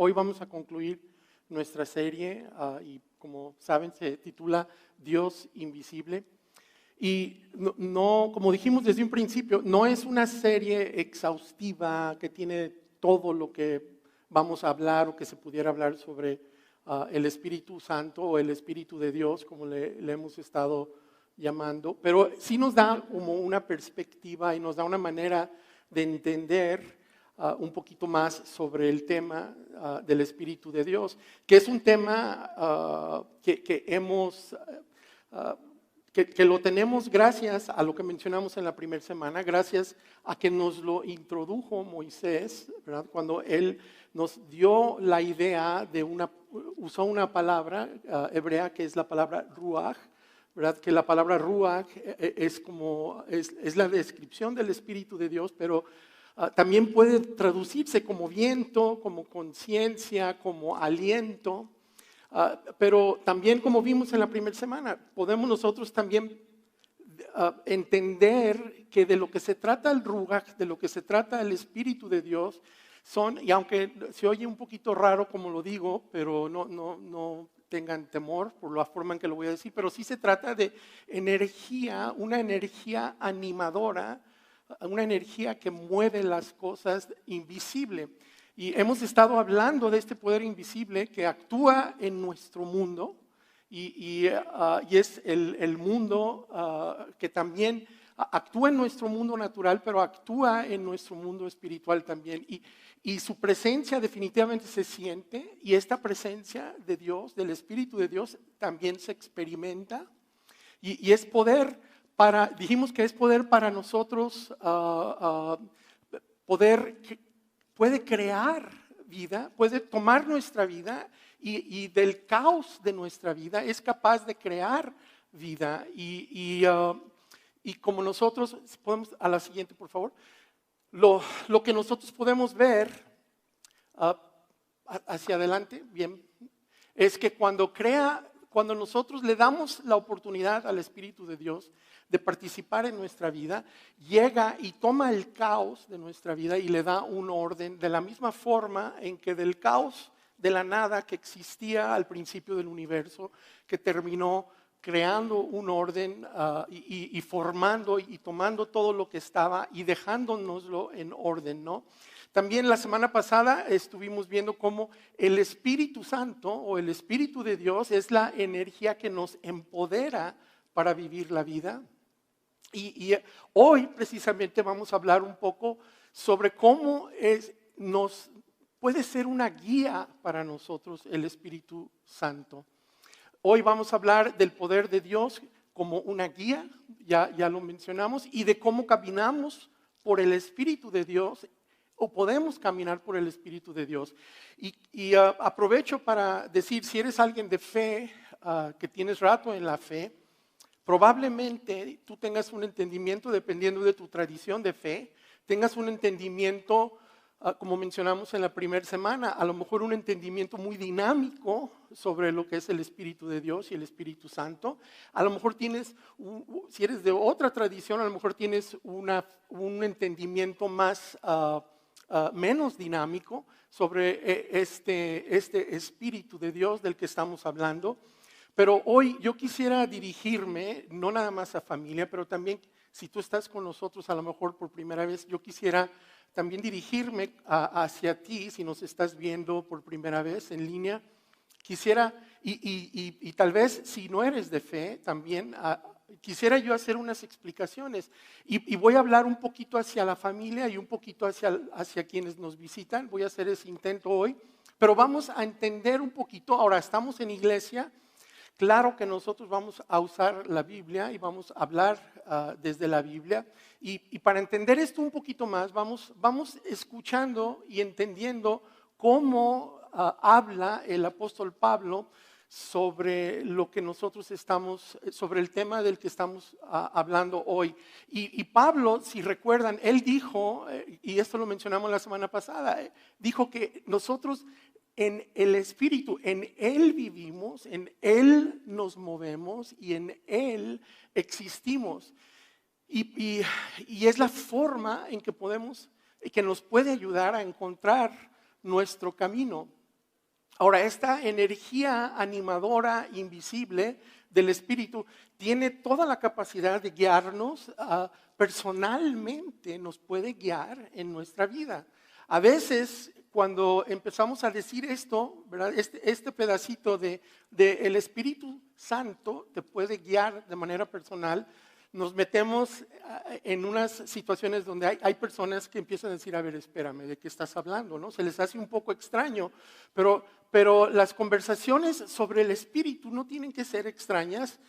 hoy vamos a concluir nuestra serie y como saben se titula Dios Invisible. Y no, como dijimos desde un principio, no es una serie exhaustiva que tiene todo lo que vamos a hablar o que se pudiera hablar sobre el Espíritu Santo o el Espíritu de Dios, como le hemos estado llamando, pero sí nos da como una perspectiva y nos da una manera de entender un poquito más sobre el tema del Espíritu de Dios, que es un tema que hemos... Que lo tenemos gracias a lo que mencionamos en la primera semana, gracias a que nos lo introdujo Moisés, ¿verdad? Cuando él nos dio la idea de usó una palabra hebrea que es la palabra ruach, ¿verdad? Que la palabra ruach es la descripción del Espíritu de Dios, pero también puede traducirse como viento, como conciencia, como aliento. Pero también, como vimos en la primera semana, podemos nosotros también entender que de lo que se trata el Ruach, de lo que se trata el Espíritu de Dios, y aunque se oye un poquito raro como lo digo, pero no tengan temor por la forma en que lo voy a decir, pero sí se trata de energía, una energía animadora, una energía que mueve las cosas invisible. Y hemos estado hablando de este poder invisible que actúa en nuestro mundo y es el mundo que también actúa en nuestro mundo natural, pero actúa en nuestro mundo espiritual también. Y su presencia definitivamente se siente y esta presencia de Dios, del Espíritu de Dios, también se experimenta y es poder dijimos que es poder para nosotros puede crear vida, puede tomar nuestra vida y del caos de nuestra vida es capaz de crear vida. Y como nosotros, podemos a la siguiente por favor, lo que nosotros podemos ver hacia adelante, bien, es que cuando nosotros le damos la oportunidad al Espíritu de Dios de participar en nuestra vida, llega y toma el caos de nuestra vida y le da un orden de la misma forma en que del caos de la nada que existía al principio del universo, que terminó creando un orden y formando y tomando todo lo que estaba y dejándonoslo en orden, ¿no? También la semana pasada estuvimos viendo cómo el Espíritu Santo o el Espíritu de Dios es la energía que nos empodera para vivir la vida. Y hoy precisamente vamos a hablar un poco sobre cómo nos puede ser una guía para nosotros el Espíritu Santo. Hoy vamos a hablar del poder de Dios como una guía, ya lo mencionamos, y de cómo caminamos por el Espíritu de Dios o podemos caminar por el Espíritu de Dios. Y aprovecho para decir, si eres alguien de fe, que tienes rato en la fe, probablemente tú tengas un entendimiento, dependiendo de tu tradición de fe, tengas un entendimiento, como mencionamos en la primera semana, a lo mejor un entendimiento muy dinámico sobre lo que es el Espíritu de Dios y el Espíritu Santo. A lo mejor tienes, si eres de otra tradición, a lo mejor tienes un entendimiento menos dinámico sobre este Espíritu de Dios del que estamos hablando. Pero hoy yo quisiera dirigirme, no nada más a familia, pero también si tú estás con nosotros a lo mejor por primera vez, yo quisiera también dirigirme hacia ti, si nos estás viendo por primera vez en línea. Quisiera, y tal vez si no eres de fe, también quisiera yo hacer unas explicaciones. Y voy a hablar un poquito hacia la familia y un poquito hacia quienes nos visitan. Voy a hacer ese intento hoy, pero vamos a entender un poquito. Ahora estamos en iglesia. Claro que nosotros vamos a usar la Biblia y vamos a hablar desde la Biblia. Y para entender esto un poquito más, vamos escuchando y entendiendo cómo habla el apóstol Pablo sobre lo que nosotros sobre el tema del que estamos hablando hoy. Y Pablo, si recuerdan, él dijo, y esto lo mencionamos la semana pasada, dijo que nosotros en el Espíritu, en Él vivimos, en Él nos movemos y en Él existimos. Y es la forma en que que nos puede ayudar a encontrar nuestro camino. Ahora, esta energía animadora invisible del Espíritu tiene toda la capacidad de guiarnos personalmente, nos puede guiar en nuestra vida. A veces, cuando empezamos a decir esto, ¿verdad? Este pedacito de el Espíritu Santo te puede guiar de manera personal, nos metemos en unas situaciones donde hay personas que empiezan a decir, a ver, espérame, ¿de qué estás hablando? ¿No? Se les hace un poco extraño, pero las conversaciones sobre el Espíritu no tienen que ser extrañas.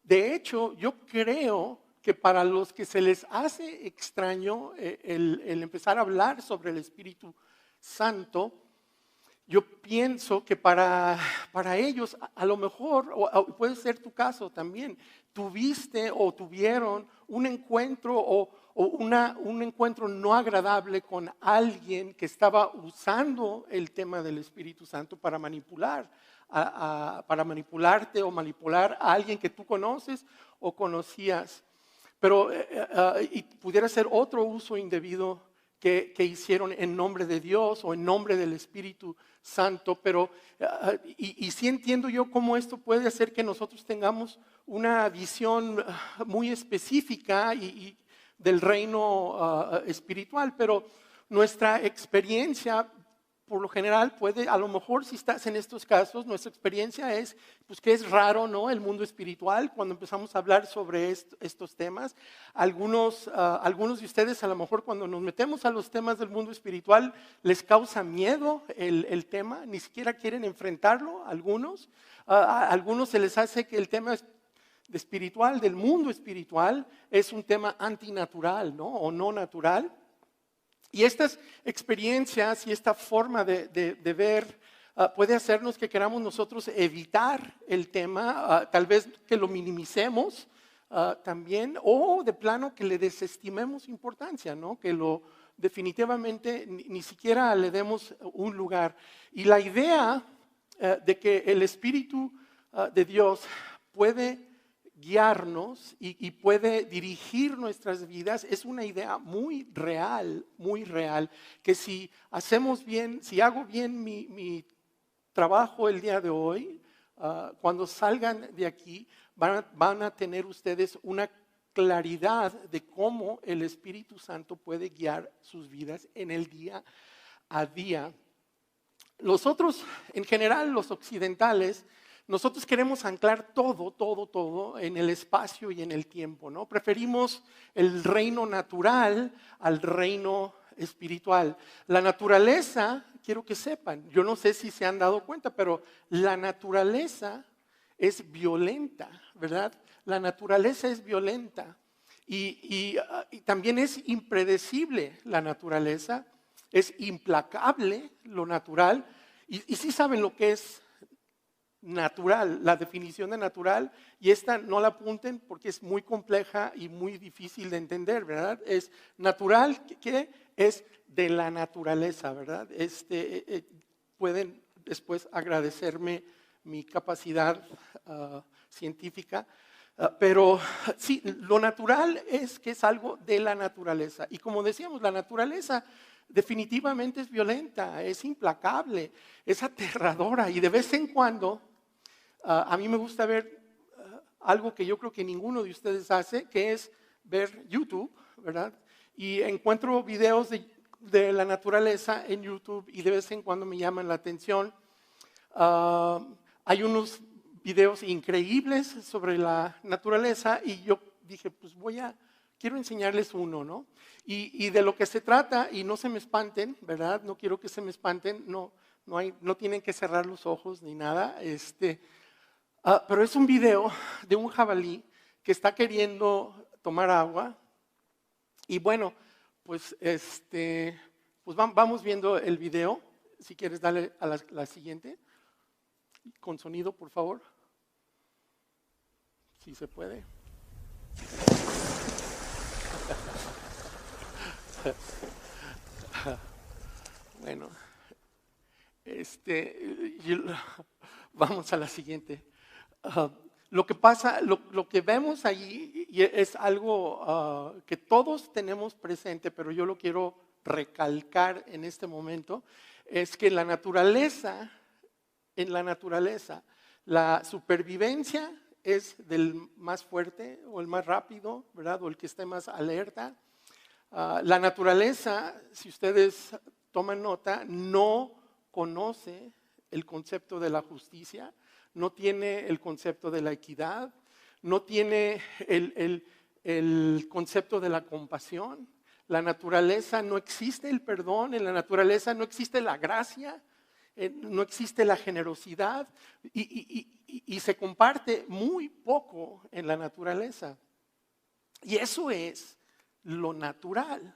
De hecho, yo creo que para los que se les hace extraño el empezar a hablar sobre el Espíritu Santo, yo pienso que para ellos, a lo mejor, o puede ser tu caso también, tuviste o tuvieron un encuentro o un encuentro no agradable con alguien que estaba usando el tema del Espíritu Santo para manipular, para manipularte o manipular a alguien que tú conoces o conocías. Pero y pudiera ser otro uso indebido que hicieron en nombre de Dios o en nombre del Espíritu Santo, pero y sí entiendo yo cómo esto puede hacer que nosotros tengamos una visión muy específica y del reino espiritual, pero nuestra experiencia por lo general puede, a lo mejor si estás en estos casos, nuestra experiencia es pues que es raro, ¿no? El mundo espiritual, cuando empezamos a hablar sobre estos temas. Algunos de ustedes a lo mejor cuando nos metemos a los temas del mundo espiritual les causa miedo el tema, ni siquiera quieren enfrentarlo, algunos. A algunos se les hace que el tema espiritual, del mundo espiritual, es un tema antinatural, ¿no? O no natural. Y estas experiencias y esta forma de ver puede hacernos que queramos nosotros evitar el tema, tal vez que lo minimicemos también, o de plano que le desestimemos importancia, ¿no? Que lo definitivamente ni siquiera le demos un lugar. Y la idea de que el Espíritu de Dios puede guiarnos y puede dirigir nuestras vidas es una idea muy real, que si hacemos bien, si hago bien mi trabajo el día de hoy, cuando salgan de aquí van a tener ustedes una claridad de cómo el Espíritu Santo puede guiar sus vidas en el día a día. Nosotros, en general, los occidentales, nosotros queremos anclar todo en el espacio y en el tiempo, ¿no? Preferimos el reino natural al reino espiritual. La naturaleza, quiero que sepan, yo no sé si se han dado cuenta, pero la naturaleza es violenta, ¿verdad? La naturaleza es violenta y también es impredecible la naturaleza, es implacable lo natural y sí saben lo que es natural, la definición de natural, y esta no la apunten porque es muy compleja y muy difícil de entender, ¿verdad? Es natural, que es de la naturaleza, ¿verdad? Pueden después agradecerme mi capacidad científica, pero sí, lo natural es que es algo de la naturaleza, y como decíamos, la naturaleza definitivamente es violenta, es implacable, es aterradora, y de vez en cuando a mí me gusta ver algo que yo creo que ninguno de ustedes hace, que es ver YouTube, ¿verdad? Y encuentro videos de la naturaleza en YouTube y de vez en cuando me llaman la atención. Hay unos videos increíbles sobre la naturaleza y yo dije, pues quiero enseñarles uno, ¿no? Y de lo que se trata, y no se me espanten, ¿verdad? No quiero que se me espanten, no tienen que cerrar los ojos ni nada, pero es un video de un jabalí que está queriendo tomar agua y bueno, pues, pues vamos viendo el video. Si quieres darle a la siguiente, con sonido por favor, si se puede. Bueno, vamos a la siguiente. Lo que pasa, lo que vemos allí y es algo que todos tenemos presente, pero yo lo quiero recalcar en este momento, es que en la naturaleza, la supervivencia es del más fuerte o el más rápido, ¿verdad? O el que esté más alerta. La naturaleza, si ustedes toman nota, no conoce el concepto de la justicia, no tiene el concepto de la equidad, no tiene el concepto de la compasión. La naturaleza no existe el perdón, en la naturaleza no existe la gracia, no existe la generosidad y se comparte muy poco en la naturaleza. Y eso es lo natural.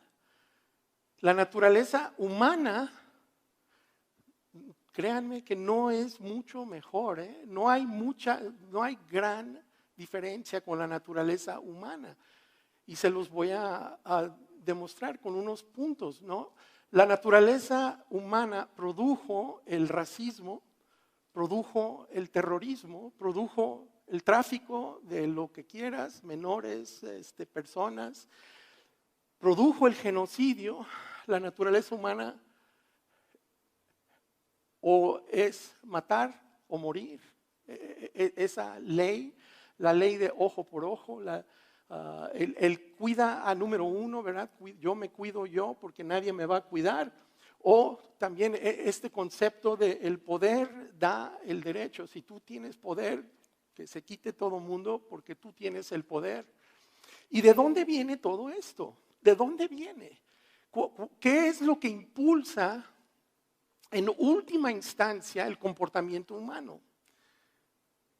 La naturaleza humana, créanme que no es mucho mejor, ¿eh? No hay gran diferencia con la naturaleza humana. Y se los voy a demostrar con unos puntos, ¿no? La naturaleza humana produjo el racismo, produjo el terrorismo, produjo el tráfico de lo que quieras, menores, personas, produjo el genocidio. La naturaleza humana o es matar o morir. Esa ley, la ley de ojo por ojo, el cuida a número uno, ¿verdad? Yo me cuido yo porque nadie me va a cuidar. O también este concepto de el poder da el derecho. Si tú tienes poder, que se quite todo mundo porque tú tienes el poder. ¿Y de dónde viene todo esto? ¿De dónde viene? ¿Qué es lo que impulsa en última instancia el comportamiento humano?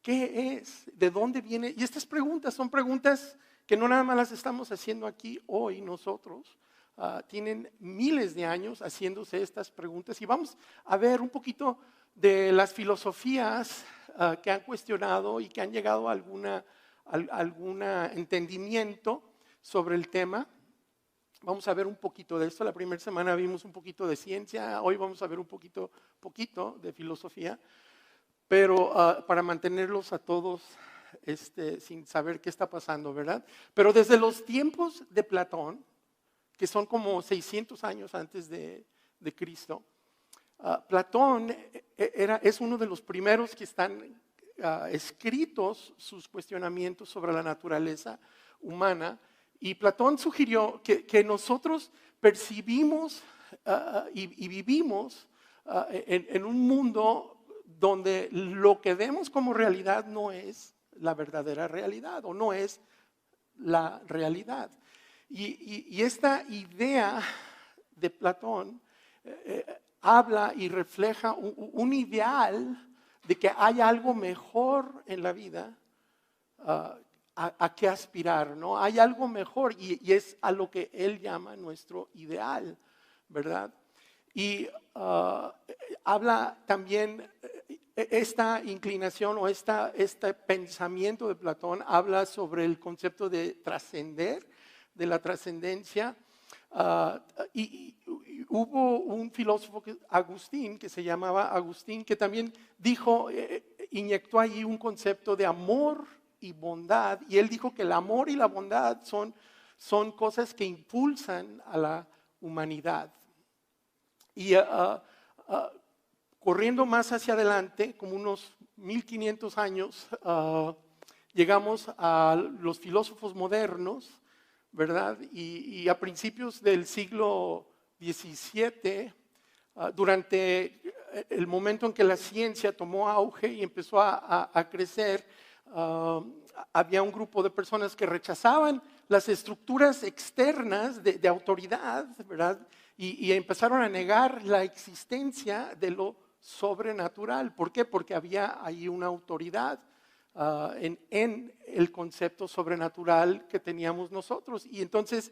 ¿Qué es? ¿De dónde viene? Y estas preguntas son preguntas que no nada más las estamos haciendo aquí hoy nosotros. Tienen miles de años haciéndose estas preguntas y vamos a ver un poquito de las filosofías que han cuestionado y que han llegado a algún entendimiento sobre el tema. Vamos a ver un poquito de esto. La primera semana vimos un poquito de ciencia, hoy vamos a ver un poquito de filosofía, pero para mantenerlos a todos sin saber qué está pasando, ¿verdad? Pero desde los tiempos de Platón, que son como 600 años antes de Cristo, Platón es uno de los primeros que están escritos sus cuestionamientos sobre la naturaleza humana. Y Platón sugirió que nosotros percibimos y vivimos en un mundo donde lo que vemos como realidad no es la verdadera realidad o no es la realidad. Y esta idea de Platón habla y refleja un ideal de que hay algo mejor en la vida a qué aspirar, ¿no? Hay algo mejor y es a lo que él llama nuestro ideal, ¿verdad? Y habla también, esta inclinación o este pensamiento de Platón habla sobre el concepto de trascender, de la trascendencia. Y hubo un filósofo, Agustín, que se llamaba Agustín, que también dijo, inyectó ahí un concepto de amor y bondad, y él dijo que el amor y la bondad son cosas que impulsan a la humanidad. Y corriendo más hacia adelante, como unos 1500 años, llegamos a los filósofos modernos, ¿verdad? Y a principios del siglo XVII, durante el momento en que la ciencia tomó auge y empezó a crecer, había un grupo de personas que rechazaban las estructuras externas de autoridad, ¿verdad? Y empezaron a negar la existencia de lo sobrenatural. ¿Por qué? Porque había ahí una autoridad en el concepto sobrenatural que teníamos nosotros. Y entonces,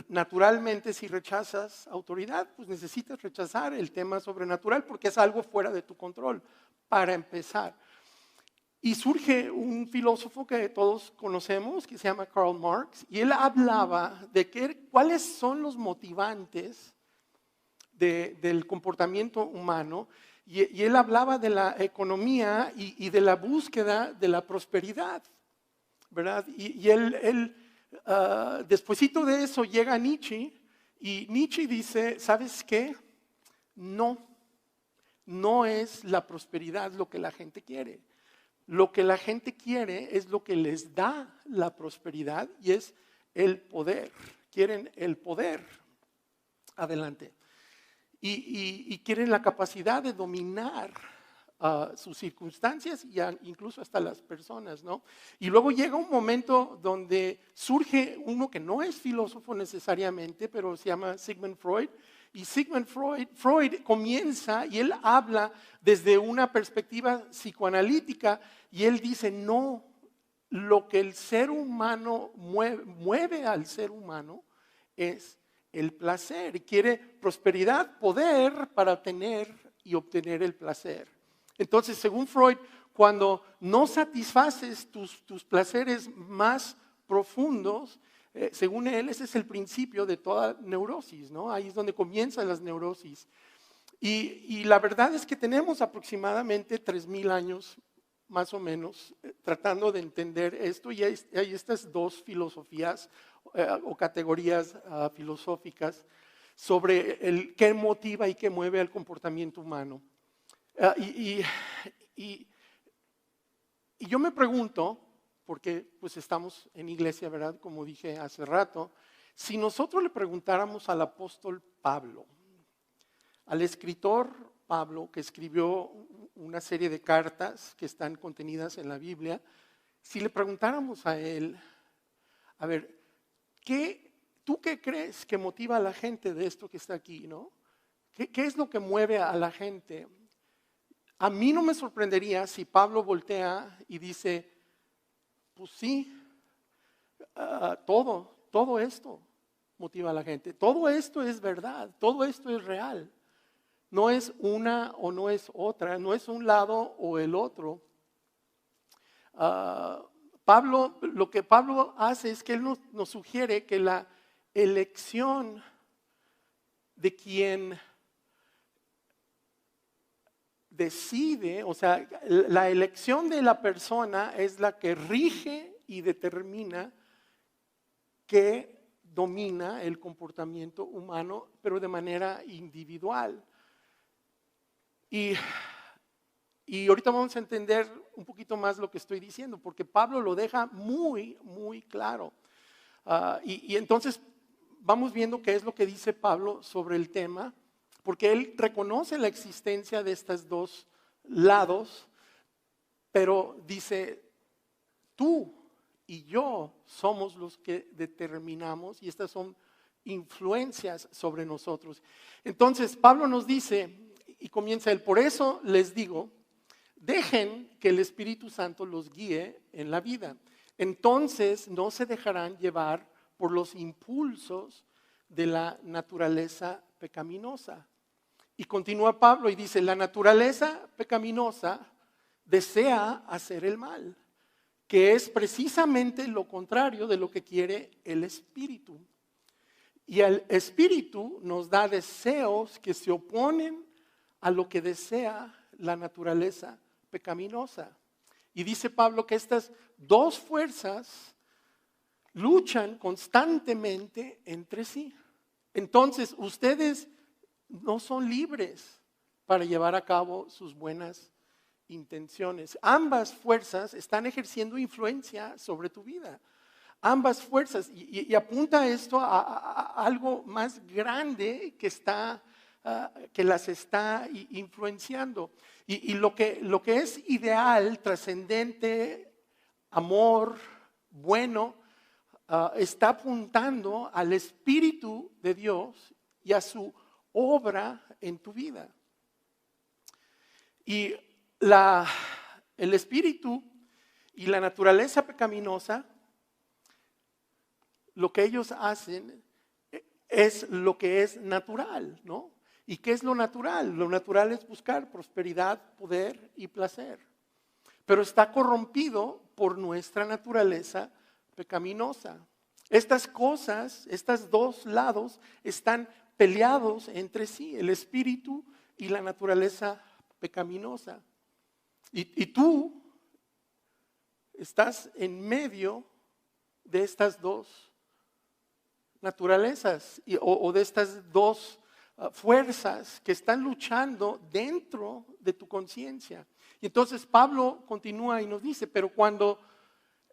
naturalmente, si rechazas autoridad, pues necesitas rechazar el tema sobrenatural porque es algo fuera de tu control, para empezar. Y surge un filósofo que todos conocemos, que se llama Karl Marx, y él hablaba de cuáles son los motivantes del comportamiento humano, y él hablaba de la economía y de la búsqueda de la prosperidad, ¿verdad? Y él despuesito de eso llega Nietzsche, y Nietzsche dice, ¿sabes qué? No, no es la prosperidad lo que la gente quiere. Lo que la gente quiere es lo que les da la prosperidad y es el poder. Quieren el poder. Adelante. Y quieren la capacidad de dominar sus circunstancias y incluso hasta las personas, ¿no? Y luego llega un momento donde surge uno que no es filósofo necesariamente, pero se llama Sigmund Freud. Y Sigmund Freud comienza y él habla desde una perspectiva psicoanalítica y él dice, no, lo que el ser humano mueve al ser humano es el placer. Y quiere prosperidad, poder para tener y obtener el placer. Entonces, según Freud, cuando no satisfaces tus placeres más profundos, según él, ese es el principio de toda neurosis, ¿no? Ahí es donde comienzan las neurosis. Y la verdad es que tenemos aproximadamente 3,000 años, más o menos, tratando de entender esto. Y hay estas dos filosofías o categorías filosóficas sobre qué motiva y qué mueve al comportamiento humano. Y yo me pregunto, porque pues estamos en iglesia, ¿verdad? Como dije hace rato, si nosotros le preguntáramos al apóstol Pablo, al escritor Pablo, que escribió una serie de cartas que están contenidas en la Biblia, si le preguntáramos a él, a ver, ¿tú qué crees que motiva a la gente de esto que está aquí, no? ¿Qué es lo que mueve a la gente? A mí no me sorprendería si Pablo voltea y dice, pues sí, todo esto motiva a la gente. Todo esto es verdad, todo esto es real. No es una o no es otra, no es un lado o el otro. Lo que Pablo hace es que él nos sugiere que la elección de quien decide, o sea, la elección de la persona es la que rige y determina qué domina el comportamiento humano, pero de manera individual. Y ahorita vamos a entender un poquito más lo que estoy diciendo, porque Pablo lo deja muy, muy claro. Y entonces vamos viendo qué es lo que dice Pablo sobre el tema, porque él reconoce la existencia de estos dos lados, pero dice, tú y yo somos los que determinamos y estas son influencias sobre nosotros. Entonces Pablo nos dice, y comienza él, por eso les digo, dejen que el Espíritu Santo los guíe en la vida. Entonces no se dejarán llevar por los impulsos de la naturaleza pecaminosa. Y continúa Pablo y dice, la naturaleza pecaminosa desea hacer el mal, que es precisamente lo contrario de lo que quiere el Espíritu. Y el Espíritu nos da deseos que se oponen a lo que desea la naturaleza pecaminosa. Y dice Pablo que estas dos fuerzas luchan constantemente entre sí. Entonces, ustedes no son libres para llevar a cabo sus buenas intenciones. Ambas fuerzas están ejerciendo influencia sobre tu vida. Ambas fuerzas, y apunta esto a algo más grande que las está influenciando. Y lo que es ideal, trascendente, amor, bueno, está apuntando al Espíritu de Dios y a su obra en tu vida. Y el Espíritu y la naturaleza pecaminosa, lo que ellos hacen es lo que es natural, ¿no? ¿Y qué es lo natural? Lo natural es buscar prosperidad, poder y placer. Pero está corrompido por nuestra naturaleza pecaminosa. Estas cosas, estos dos lados están peleados entre sí, el espíritu y la naturaleza pecaminosa. Y tú estás en medio de estas dos naturalezas o de estas dos fuerzas que están luchando dentro de tu conciencia. Y entonces Pablo continúa y nos dice, pero cuando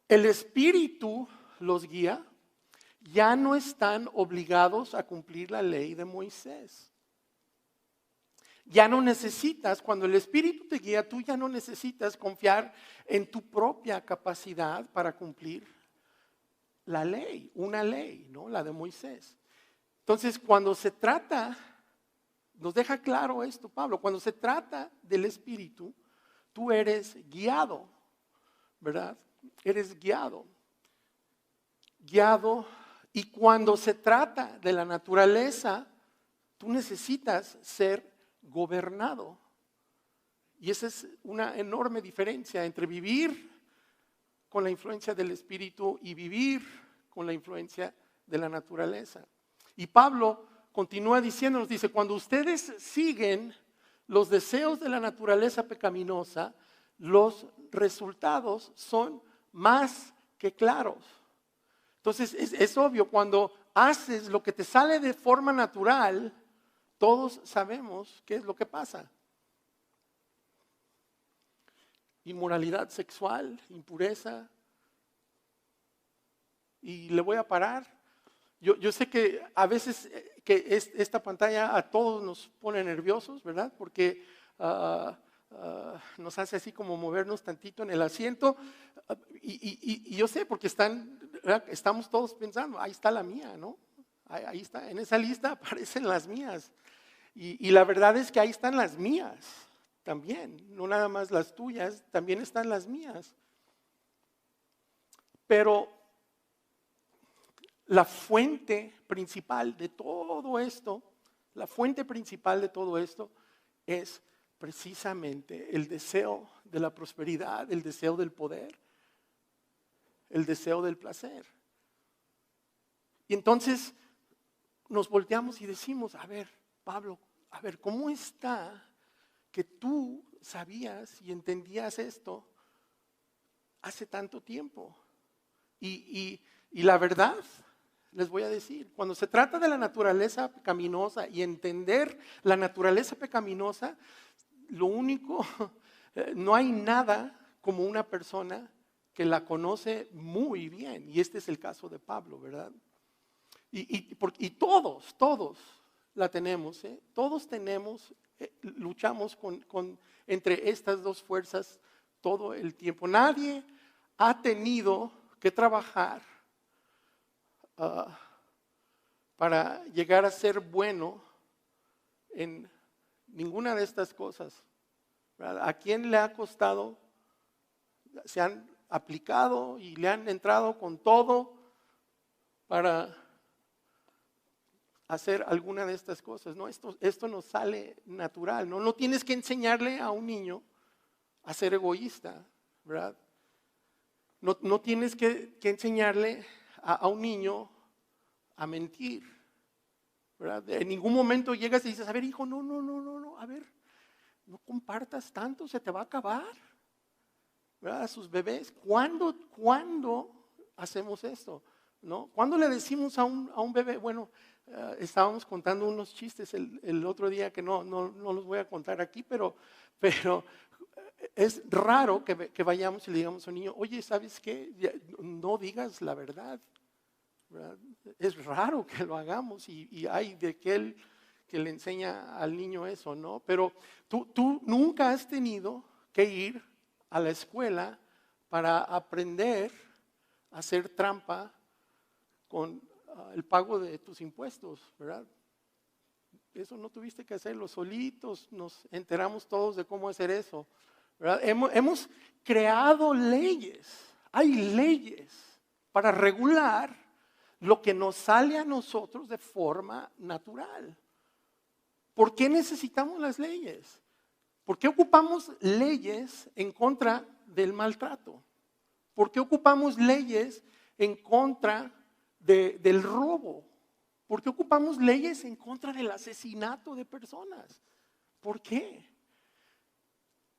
el Espíritu los guía, ya no están obligados a cumplir la ley de Moisés. Ya no necesitas, cuando el Espíritu te guía, tú ya no necesitas confiar en tu propia capacidad para cumplir la ley, una ley, ¿no? La de Moisés. Entonces, cuando se trata, nos deja claro esto, Pablo, cuando se trata del Espíritu, tú eres guiado, ¿verdad? Eres guiado. Guiado. Y cuando se trata de la naturaleza, tú necesitas ser gobernado. Y esa es una enorme diferencia entre vivir con la influencia del Espíritu y vivir con la influencia de la naturaleza. Y Pablo continúa diciéndonos, dice, cuando ustedes siguen los deseos de la naturaleza pecaminosa, los resultados son más que claros. Entonces es obvio, cuando haces lo que te sale de forma natural, todos sabemos qué es lo que pasa. Inmoralidad sexual, impureza. Y le voy a parar. Yo sé que a veces esta pantalla a todos nos pone nerviosos, ¿verdad? Porque nos hace así como movernos tantito en el asiento. Y yo sé, porque estamos todos pensando, ahí está la mía, ¿no? Ahí está, en esa lista aparecen las mías. Y la verdad es que ahí están las mías también, no nada más las tuyas, también están las mías. Pero la fuente principal de todo esto, es precisamente el deseo de la prosperidad, el deseo del poder, el deseo del placer. Y entonces nos volteamos y decimos, a ver, Pablo, a ver, ¿cómo está que tú sabías y entendías esto hace tanto tiempo? Y la verdad, les voy a decir, cuando se trata de la naturaleza pecaminosa y entender la naturaleza pecaminosa, lo único, no hay nada como una persona que la conoce muy bien. Y este es el caso de Pablo, ¿verdad? Y todos la tenemos, ¿eh? Todos tenemos, luchamos entre estas dos fuerzas todo el tiempo. Nadie ha tenido que trabajar para llegar a ser bueno en ninguna de estas cosas, ¿verdad? ¿A quién le ha costado? Se han aplicado y le han entrado con todo para hacer alguna de estas cosas. No, esto nos sale natural, ¿no? No tienes que enseñarle a un niño a ser egoísta, ¿verdad? No tienes que enseñarle a un niño a mentir, ¿verdad? En ningún momento llegas y dices, a ver, hijo, no, a ver, no compartas tanto, se te va a acabar, ¿verdad? A sus bebés, ¿cuándo hacemos esto? ¿No? ¿Cuándo le decimos a un bebé? Bueno, estábamos contando unos chistes el otro día que no los voy a contar aquí, pero es raro que vayamos y le digamos a un niño, oye, ¿sabes qué? No digas la verdad, ¿verdad? Es raro que lo hagamos y hay de aquel que le enseña al niño eso, ¿no? Pero tú nunca has tenido que ir a la escuela para aprender a hacer trampa con el pago de tus impuestos, ¿verdad? Eso no tuviste que hacerlo, solitos nos enteramos todos de cómo hacer eso, ¿verdad? Hemos creado leyes, hay leyes para regular lo que nos sale a nosotros de forma natural. ¿Por qué necesitamos las leyes? ¿Por qué ocupamos leyes en contra del maltrato? ¿Por qué ocupamos leyes en contra del robo? ¿Por qué ocupamos leyes en contra del asesinato de personas? ¿Por qué?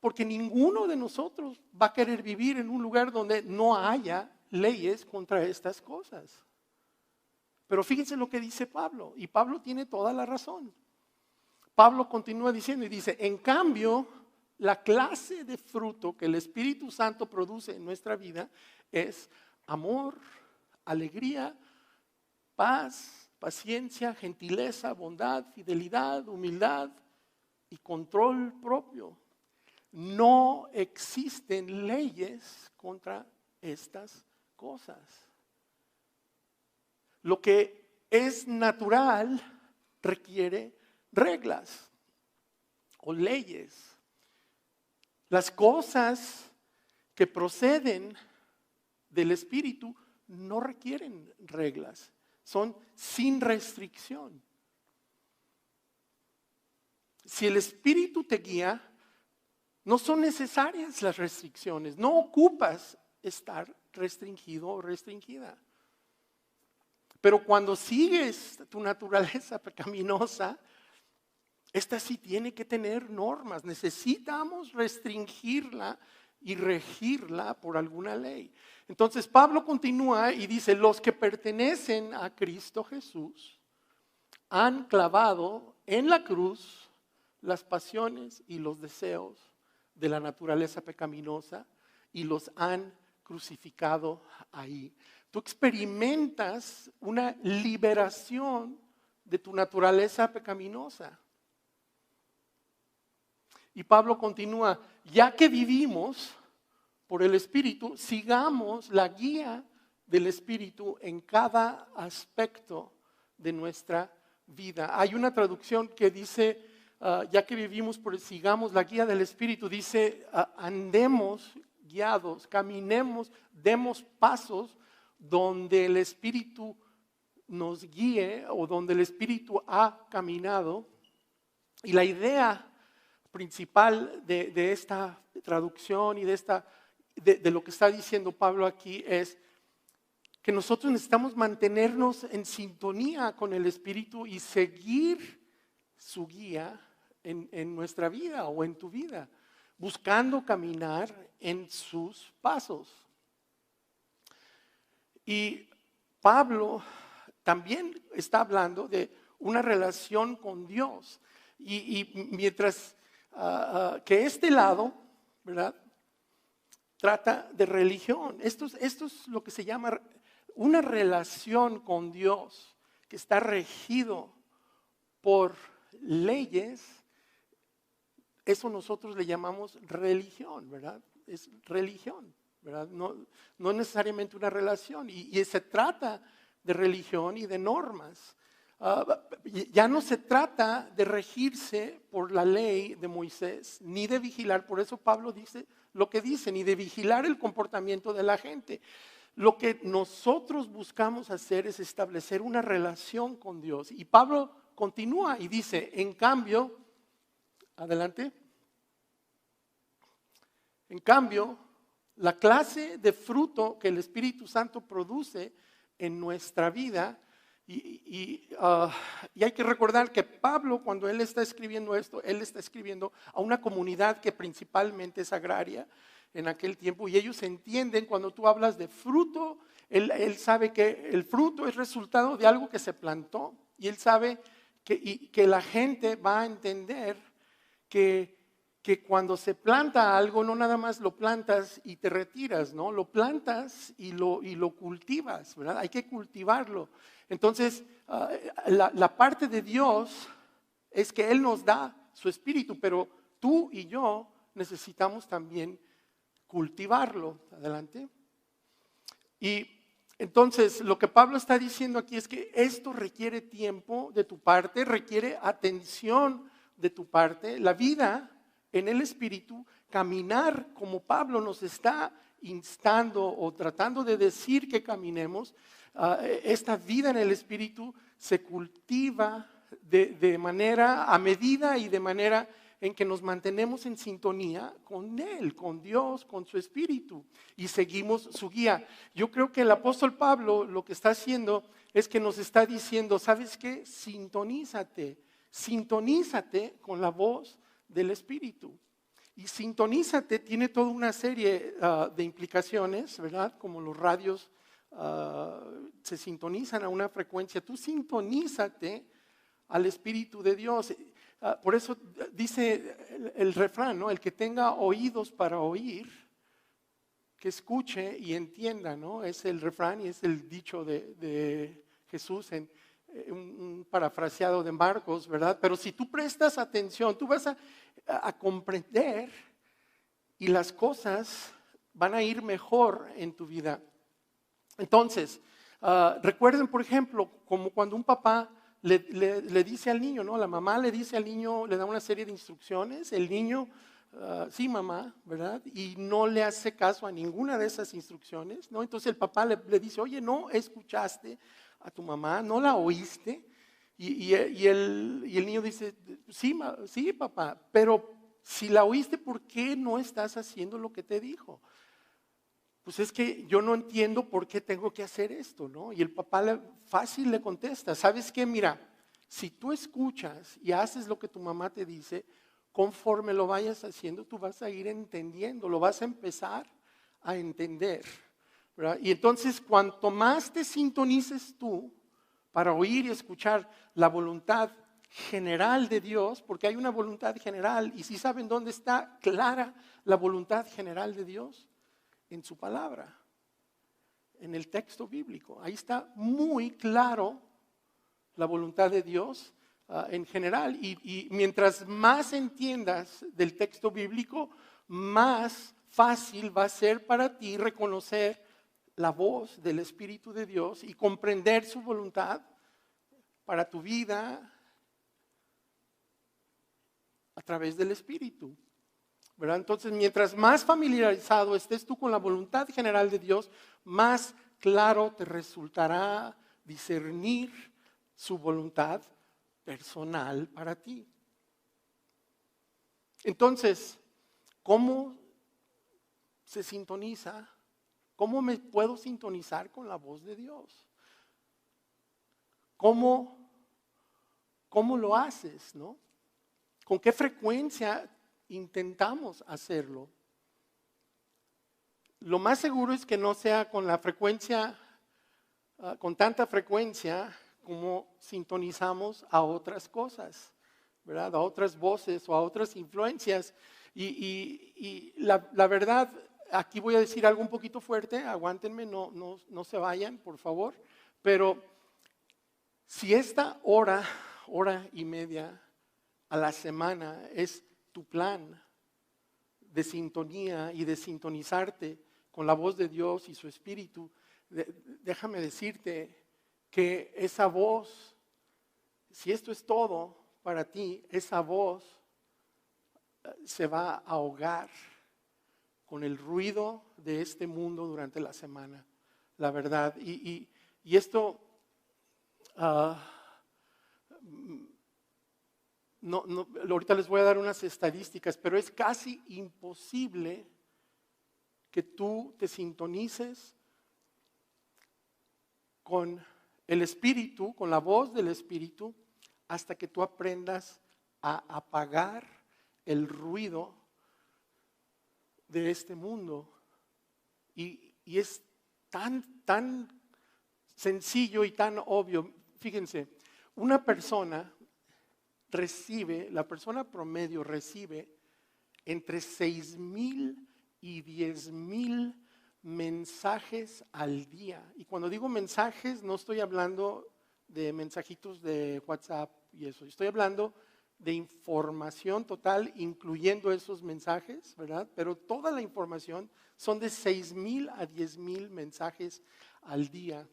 Porque ninguno de nosotros va a querer vivir en un lugar donde no haya leyes contra estas cosas. Pero fíjense lo que dice Pablo, y Pablo tiene toda la razón. Pablo continúa diciendo y dice, en cambio, la clase de fruto que el Espíritu Santo produce en nuestra vida es amor, alegría, paz, paciencia, gentileza, bondad, fidelidad, humildad y control propio. No existen leyes contra estas cosas. Lo que es natural requiere reglas o leyes. Las cosas que proceden del Espíritu no requieren reglas, son sin restricción. Si el Espíritu te guía, no son necesarias las restricciones, no ocupas estar restringido o restringida. Pero cuando sigues tu naturaleza pecaminosa, esta sí tiene que tener normas. Necesitamos restringirla y regirla por alguna ley. Entonces Pablo continúa y dice, los que pertenecen a Cristo Jesús han clavado en la cruz las pasiones y los deseos de la naturaleza pecaminosa y los han crucificado ahí. Tú experimentas una liberación de tu naturaleza pecaminosa. Y Pablo continúa, ya que vivimos por el Espíritu, sigamos la guía del Espíritu en cada aspecto de nuestra vida. Hay una traducción que dice, ya que vivimos por sigamos la guía del Espíritu, dice, andemos guiados, caminemos, demos pasos donde el Espíritu nos guíe o donde el Espíritu ha caminado. Y la idea principal de esta traducción y de lo que está diciendo Pablo aquí es que nosotros necesitamos mantenernos en sintonía con el Espíritu y seguir su guía en nuestra vida o en tu vida, buscando caminar en sus pasos. Y Pablo también está hablando de una relación con Dios. Y mientras que este lado, ¿verdad?, trata de religión. Esto es lo que se llama una relación con Dios que está regido por leyes. Eso nosotros le llamamos religión, ¿verdad? Es religión, ¿verdad? No necesariamente una relación. Y se trata de religión y de normas. Ya no se trata de regirse por la ley de Moisés, ni de vigilar, por eso Pablo dice lo que dice, ni de vigilar el comportamiento de la gente. Lo que nosotros buscamos hacer es establecer una relación con Dios. Y Pablo continúa y dice, en cambio, adelante, en cambio, la clase de fruto que el Espíritu Santo produce en nuestra vida. Y hay que recordar que Pablo, cuando él está escribiendo esto, él está escribiendo a una comunidad que principalmente es agraria en aquel tiempo. Y ellos entienden cuando tú hablas de fruto, él sabe que el fruto es resultado de algo que se plantó. Y él sabe que la gente va a entender que cuando se planta algo, no nada más lo plantas y te retiras, ¿no? Lo plantas y lo cultivas, ¿verdad? Hay que cultivarlo. Entonces, la parte de Dios es que Él nos da su espíritu, pero tú y yo necesitamos también cultivarlo. Adelante. Y entonces, lo que Pablo está diciendo aquí es que esto requiere tiempo de tu parte, requiere atención de tu parte. La vida en el Espíritu, caminar como Pablo nos está instando o tratando de decir que caminemos, esta vida en el Espíritu se cultiva de manera a medida y de manera en que nos mantenemos en sintonía con Él, con Dios, con su Espíritu y seguimos su guía. Yo creo que el apóstol Pablo lo que está haciendo es que nos está diciendo, ¿sabes qué? Sintonízate con la voz del Espíritu. Y sintonízate tiene toda una serie de implicaciones, ¿verdad? Como los radios se sintonizan a una frecuencia. Tú sintonízate al Espíritu de Dios. Por eso dice el refrán, ¿no? El que tenga oídos para oír, que escuche y entienda, ¿no? Es el refrán y es el dicho de Jesús en un parafraseado de Marcos, ¿verdad? Pero si tú prestas atención, tú vas a comprender y las cosas van a ir mejor en tu vida. Entonces, recuerden, por ejemplo, como cuando un papá le dice al niño, ¿no? La mamá le dice al niño, le da una serie de instrucciones, el niño, sí mamá, ¿verdad? Y no le hace caso a ninguna de esas instrucciones, ¿no? Entonces el papá le dice, oye, no escuchaste a tu mamá, no la oíste. Y el niño dice, sí, sí papá, pero si la oíste, ¿por qué no estás haciendo lo que te dijo? Pues es que yo no entiendo por qué tengo que hacer esto, ¿no? Y el papá fácil le contesta, ¿sabes qué? Mira, si tú escuchas y haces lo que tu mamá te dice, conforme lo vayas haciendo, tú vas a ir entendiendo, lo vas a empezar a entender, ¿verdad? Y entonces, cuanto más te sintonices tú para oír y escuchar la voluntad general de Dios, porque hay una voluntad general, y si saben dónde está clara la voluntad general de Dios, en su palabra, en el texto bíblico. Ahí está muy claro la voluntad de Dios en general. Y mientras más entiendas del texto bíblico, más fácil va a ser para ti reconocer la voz del Espíritu de Dios y comprender su voluntad para tu vida a través del Espíritu. ¿Verdad? Entonces, mientras más familiarizado estés tú con la voluntad general de Dios, más claro te resultará discernir su voluntad personal para ti. Entonces, ¿cómo se sintoniza? ¿Cómo me puedo sintonizar con la voz de Dios? ¿Cómo lo haces, no? ¿Con qué frecuencia intentamos hacerlo? Lo más seguro es que no sea con la frecuencia, con tanta frecuencia como sintonizamos a otras cosas, ¿verdad? A otras voces o a otras influencias. Y la verdad, aquí voy a decir algo un poquito fuerte, aguántenme, no se vayan, por favor, pero si esta hora y media a la semana es tu plan de sintonía y de sintonizarte con la voz de Dios y su Espíritu, déjame decirte que esa voz, si esto es todo para ti, esa voz se va a ahogar con el ruido de este mundo durante la semana, la verdad. Y esto ahorita les voy a dar unas estadísticas, pero es casi imposible que tú te sintonices con el Espíritu, con la voz del Espíritu, hasta que tú aprendas a apagar el ruido de este mundo. Y es tan sencillo y tan obvio. Fíjense, una persona la persona promedio recibe entre 6,000 y 10,000 mensajes al día. Y cuando digo mensajes, no estoy hablando de mensajitos de WhatsApp y eso. Estoy hablando de información total, incluyendo esos mensajes, ¿verdad? Pero toda la información son de 6,000 a 10,000 mensajes al día.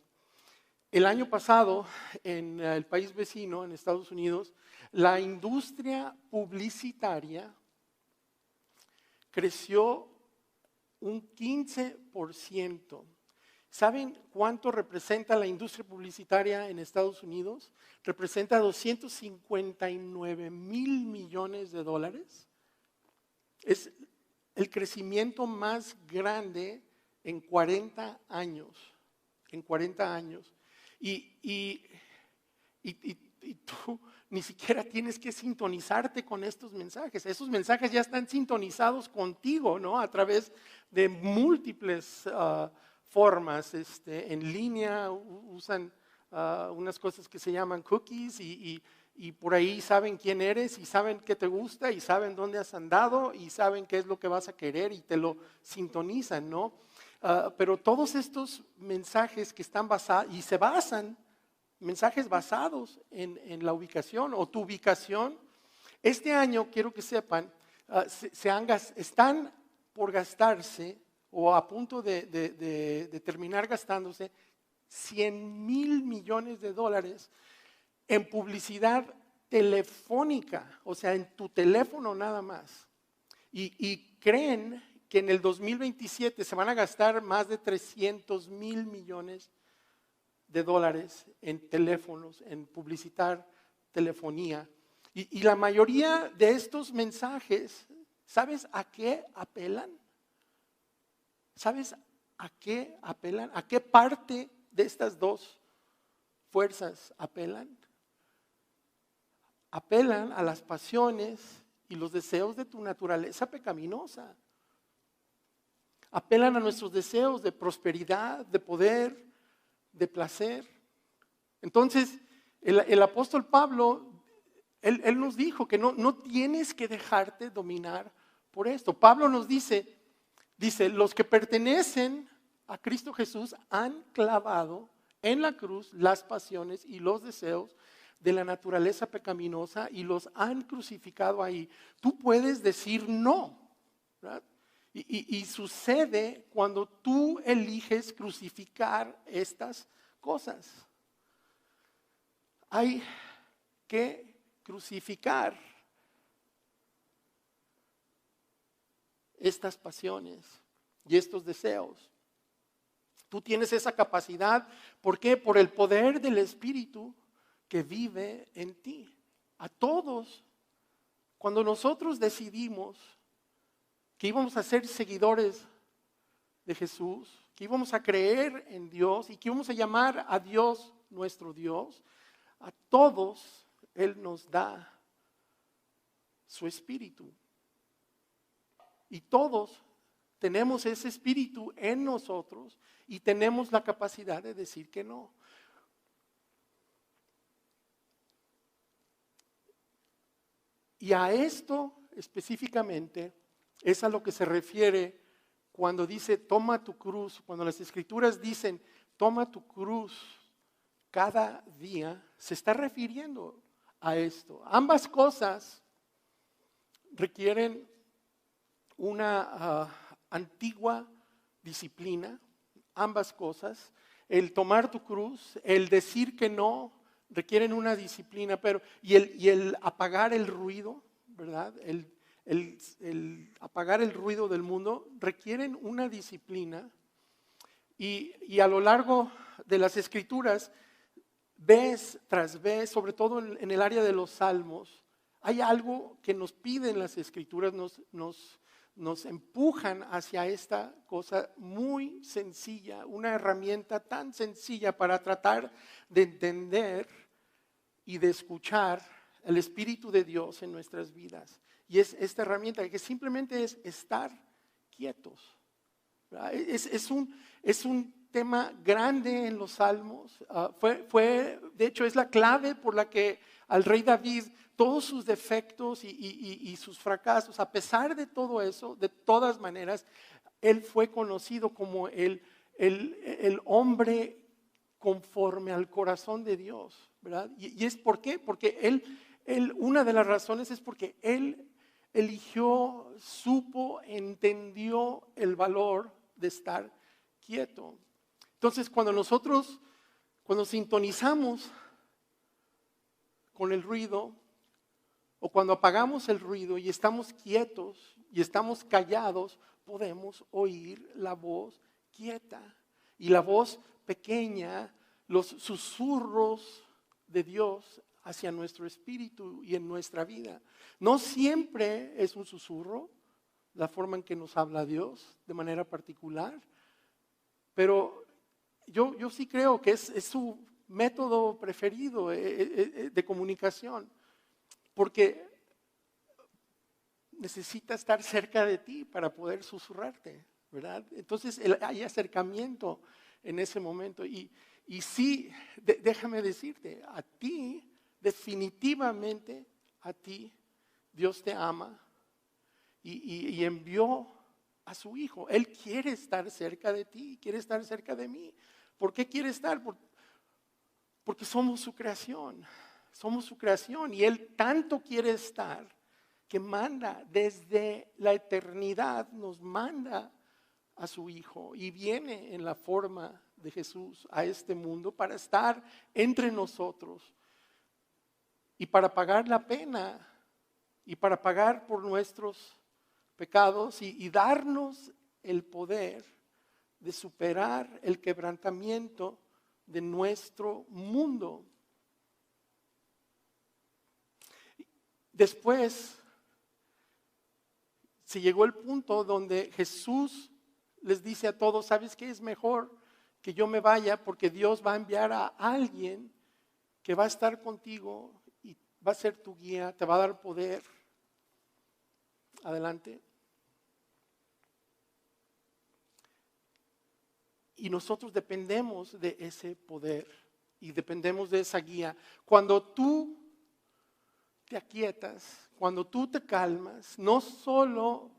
El año pasado, en el país vecino, en Estados Unidos, la industria publicitaria creció un 15%. ¿Saben cuánto representa la industria publicitaria en Estados Unidos? Representa 259,000 millones de dólares. Es el crecimiento más grande en 40 años. En 40 años. Y tú ni siquiera tienes que sintonizarte con estos mensajes. Esos mensajes ya están sintonizados contigo, ¿no? A través de múltiples formas. En línea usan unas cosas que se llaman cookies y y por ahí saben quién eres y saben qué te gusta y saben dónde has andado y saben qué es lo que vas a querer y te lo sintonizan, ¿no? Pero todos estos mensajes que están basados y se basan, mensajes basados en la ubicación o tu ubicación, este año quiero que sepan, están por gastarse o a punto de terminar gastándose $100,000 millones en publicidad telefónica, o sea, en tu teléfono nada más. Y creen que en el 2027 se van a gastar más de $300,000 millones en teléfonos, en publicitar telefonía. Y la mayoría de estos mensajes, ¿sabes a qué apelan? ¿Sabes a qué apelan? ¿A qué parte de estas dos fuerzas apelan? Apelan a las pasiones y los deseos de tu naturaleza pecaminosa. Apelan a nuestros deseos de prosperidad, de poder, de placer. Entonces, el apóstol Pablo, él nos dijo que no tienes que dejarte dominar por esto. Pablo nos dice, los que pertenecen a Cristo Jesús han clavado en la cruz las pasiones y los deseos de la naturaleza pecaminosa y los han crucificado ahí. Tú puedes decir no, ¿verdad? Y sucede cuando tú eliges crucificar estas cosas. Hay que crucificar estas pasiones y estos deseos. Tú tienes esa capacidad. ¿Por qué? Por el poder del Espíritu que vive en ti. A todos, cuando nosotros decidimos que íbamos a ser seguidores de Jesús, que íbamos a creer en Dios y que íbamos a llamar a Dios nuestro Dios, a todos Él nos da su Espíritu. Y todos tenemos ese Espíritu en nosotros y tenemos la capacidad de decir que no. Y a esto específicamente es a lo que se refiere cuando dice toma tu cruz, cuando las Escrituras dicen toma tu cruz cada día, se está refiriendo a esto. Ambas cosas requieren una antigua disciplina, ambas cosas. El tomar tu cruz, el decir que no, requieren una disciplina, y el apagar el ruido, ¿verdad? El apagar el ruido del mundo requieren una disciplina. Y a lo largo de las Escrituras, vez tras vez, sobre todo en el área de los salmos, hay algo que nos piden las Escrituras, nos empujan hacia esta cosa muy sencilla, una herramienta tan sencilla para tratar de entender y de escuchar el Espíritu de Dios en nuestras vidas. Y es esta herramienta que simplemente es estar quietos. Es un tema grande en los salmos. De hecho, es la clave por la que al rey David, todos sus defectos y sus fracasos, a pesar de todo eso, de todas maneras, él fue conocido como el hombre conforme al corazón de Dios, ¿verdad? Y es ¿por qué? Porque una de las razones es porque él eligió, supo, entendió el valor de estar quieto. Entonces, cuando sintonizamos con el ruido, o cuando apagamos el ruido y estamos quietos y estamos callados, podemos oír la voz quieta y la voz pequeña, los susurros de Dios hacia nuestro espíritu y en nuestra vida. No siempre es un susurro la forma en que nos habla Dios de manera particular, pero yo sí creo que es su método preferido de comunicación, porque necesita estar cerca de ti para poder susurrarte, ¿verdad? Entonces hay acercamiento en ese momento y sí, déjame decirte, a ti definitivamente a ti Dios te ama y envió a su Hijo. Él quiere estar cerca de ti, quiere estar cerca de mí. ¿Por qué quiere estar? Porque somos su creación. Somos su creación y Él tanto quiere estar que manda desde la eternidad, nos manda a su Hijo y viene en la forma de Jesús a este mundo para estar entre nosotros y para pagar la pena y para pagar por nuestros pecados y darnos el poder de superar el quebrantamiento de nuestro mundo. Después se llegó el punto donde Jesús les dice a todos, ¿sabes qué? Es mejor que yo me vaya porque Dios va a enviar a alguien que va a estar contigo y va a ser tu guía, te va a dar poder. Adelante. Y nosotros dependemos de ese poder y dependemos de esa guía. Cuando tú te aquietas, cuando tú te calmas, no solo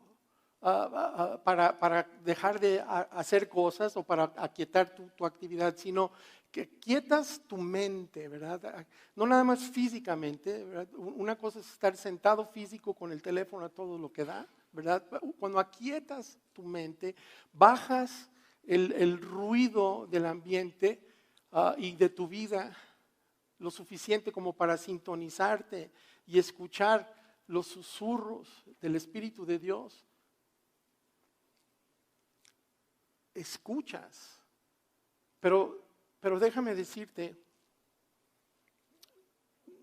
para dejar de hacer cosas o para aquietar tu actividad, sino que quietas tu mente, ¿verdad? No nada más físicamente, ¿verdad? Una cosa es estar sentado físico con el teléfono a todo lo que da, ¿verdad? Cuando aquietas tu mente, bajas el ruido del ambiente y de tu vida lo suficiente como para sintonizarte y escuchar los susurros del Espíritu de Dios. Escuchas, pero déjame decirte,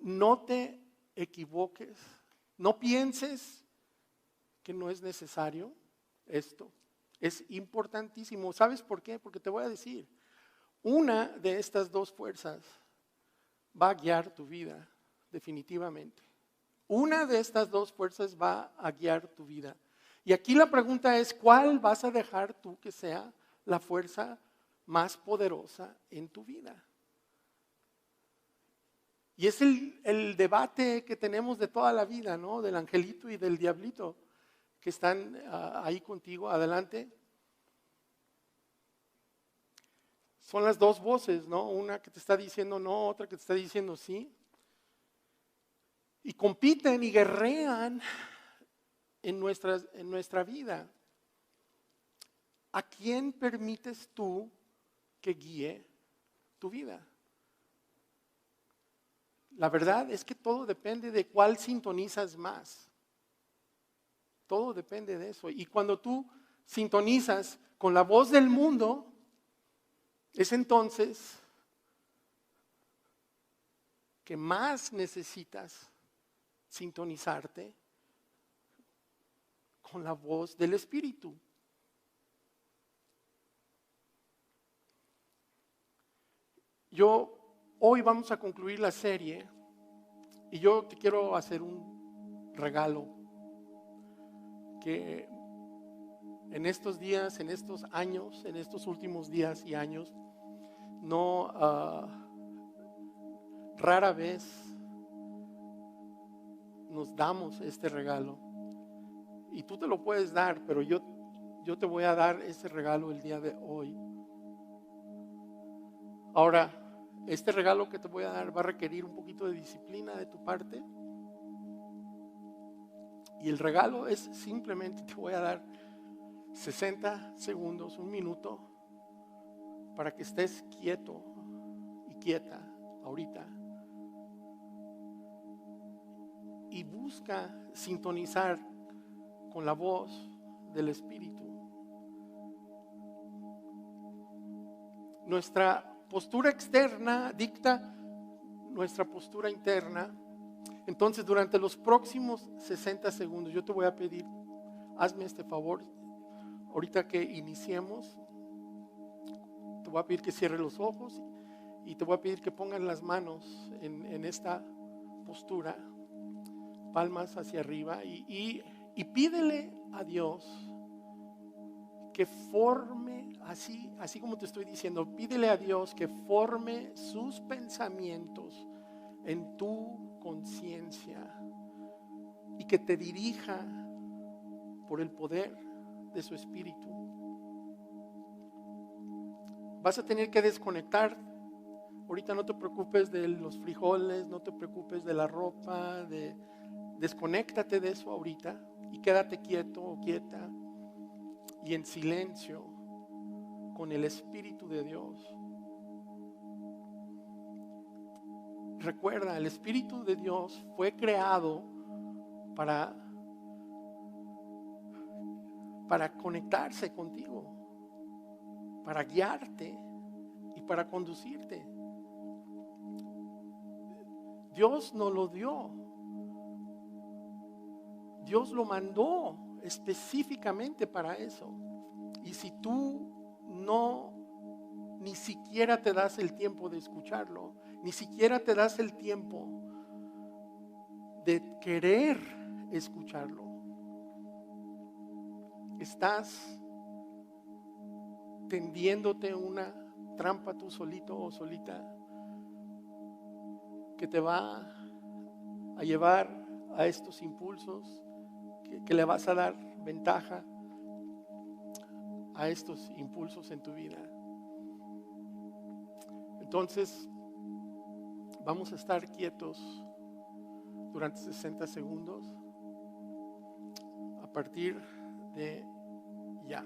no te equivoques, no pienses que no es necesario esto. Es importantísimo. ¿Sabes por qué? Porque te voy a decir, una de estas dos fuerzas va a guiar tu vida, definitivamente. Una de estas dos fuerzas va a guiar tu vida. Y aquí la pregunta es, ¿cuál vas a dejar tú que sea la fuerza más poderosa en tu vida? Y es el debate que tenemos de toda la vida, ¿no? Del angelito y del diablito que están ahí contigo. Adelante. Son las dos voces, ¿no? Una que te está diciendo no, otra que te está diciendo sí. Y compiten y guerrean en nuestra vida. ¿A quién permites tú que guíe tu vida? La verdad es que todo depende de cuál sintonizas más. Todo depende de eso. Y cuando tú sintonizas con la voz del mundo, es entonces que más necesitas sintonizarte con la voz del Espíritu. Hoy vamos a concluir la serie y yo te quiero hacer un regalo que en estos días, en estos años, en estos últimos días y años, no rara vez nos damos este regalo. Y tú te lo puedes dar, pero yo te voy a dar ese regalo el día de hoy. Ahora, este regalo que te voy a dar va a requerir un poquito de disciplina de tu parte. Y el regalo es simplemente te voy a dar 60 segundos, un minuto, para que estés quieto y quieta ahorita. Y busca sintonizar con la voz del Espíritu. Nuestra postura externa dicta nuestra postura interna. Entonces, durante los próximos 60 segundos, yo te voy a pedir, hazme este favor. Ahorita que iniciemos, te voy a pedir que cierres los ojos y te voy a pedir que pongas las manos en esta postura, palmas hacia arriba y pídele a Dios que forme, así como te estoy diciendo, pídele a Dios que forme sus pensamientos en tu conciencia y que te dirija por el poder de su Espíritu. Vas a tener que desconectar. Ahorita no te preocupes de los frijoles, no te preocupes de la ropa, desconéctate de eso ahorita y quédate quieto o quieta y en silencio con el Espíritu de Dios. Recuerda, el Espíritu de Dios fue creado para conectarse contigo, para guiarte y para conducirte. Dios nos lo dio. Dios lo mandó específicamente para eso. Y si tú ni siquiera te das el tiempo de escucharlo, ni siquiera te das el tiempo de querer escucharlo, estás tendiéndote una trampa tú solito o solita que te va a llevar a estos impulsos, que le vas a dar ventaja a estos impulsos en tu vida. Entonces, vamos a estar quietos durante 60 segundos a partir de ya.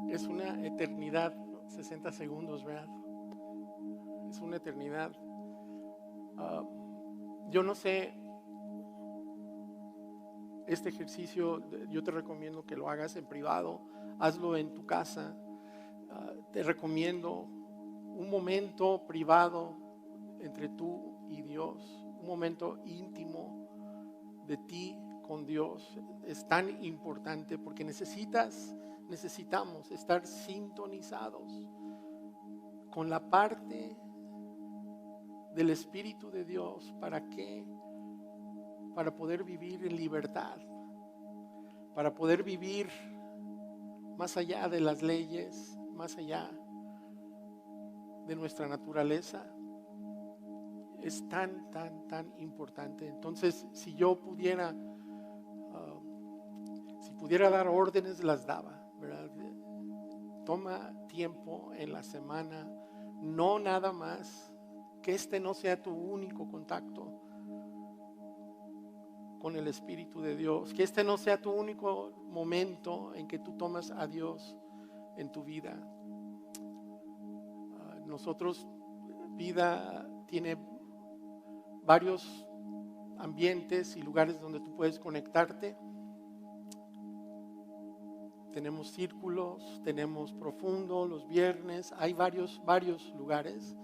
Es una eternidad, 60 segundos, ¿verdad? Es una eternidad. Yo no sé, este ejercicio yo te recomiendo que lo hagas en privado, hazlo en tu casa. Te recomiendo un momento privado entre tú y Dios, un momento íntimo de ti con Dios. Es tan importante porque necesitamos estar sintonizados con la parte del Espíritu de Dios. ¿Para qué? Para poder vivir en libertad, para poder vivir más allá de las leyes, más allá de nuestra naturaleza. Es tan importante. Entonces, si yo pudiera dar órdenes, las daba, ¿verdad? Toma tiempo en la semana, no nada más, que este no sea tu único contacto con el Espíritu de Dios, que este no sea tu único momento en que tú tomas a Dios en tu vida. Nosotros, vida tiene varios ambientes y lugares donde tú puedes conectarte. Tenemos círculos, tenemos profundo los viernes, hay varios lugares,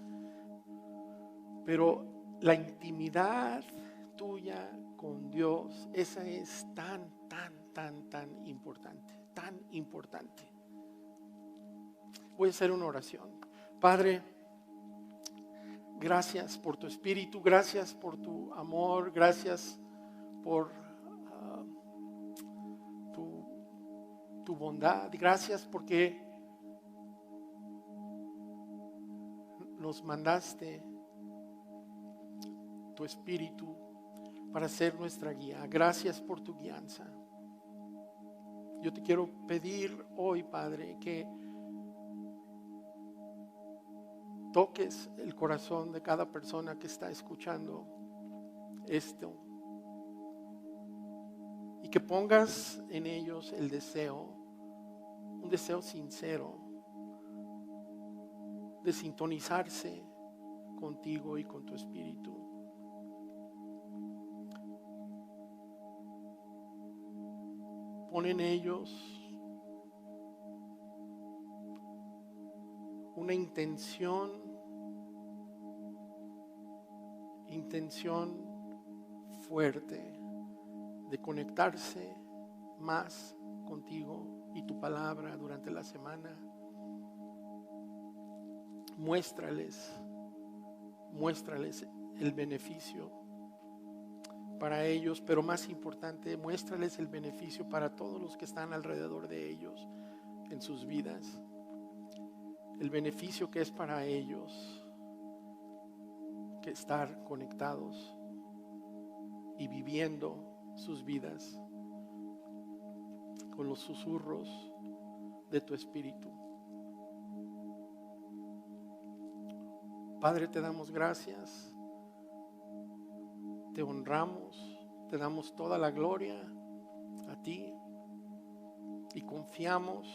pero la intimidad tuya con Dios, esa es tan importante. Voy a hacer una oración. Padre, gracias por tu Espíritu, gracias por tu amor, gracias por tu bondad, gracias porque nos mandaste tu Espíritu para ser nuestra guía. Gracias por tu guianza. Yo te quiero pedir hoy, Padre, que toques el corazón de cada persona que está escuchando esto y que pongas en ellos el deseo, un deseo sincero de sintonizarse contigo y con tu espíritu. Pon en ellos una intención fuerte de conectarse más contigo y tu palabra durante la semana. Muéstrales el beneficio para ellos, pero más importante, muéstrales el beneficio para todos los que están alrededor de ellos en sus vidas. El beneficio que es para ellos que estar conectados y viviendo sus vidas con los susurros de tu espíritu. Padre, te damos gracias, te honramos, te damos toda la gloria a ti y confiamos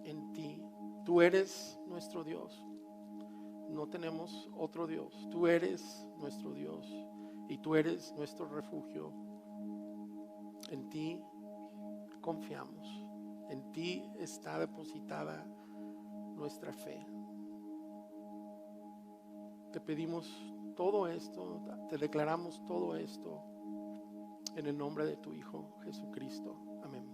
en ti. Tú eres nuestro Dios, no tenemos otro Dios. Tú eres nuestro Dios y tú eres nuestro refugio. En ti confiamos, en ti está depositada nuestra fe. Te pedimos todo esto, te declaramos todo esto en el nombre de tu Hijo Jesucristo. Amén.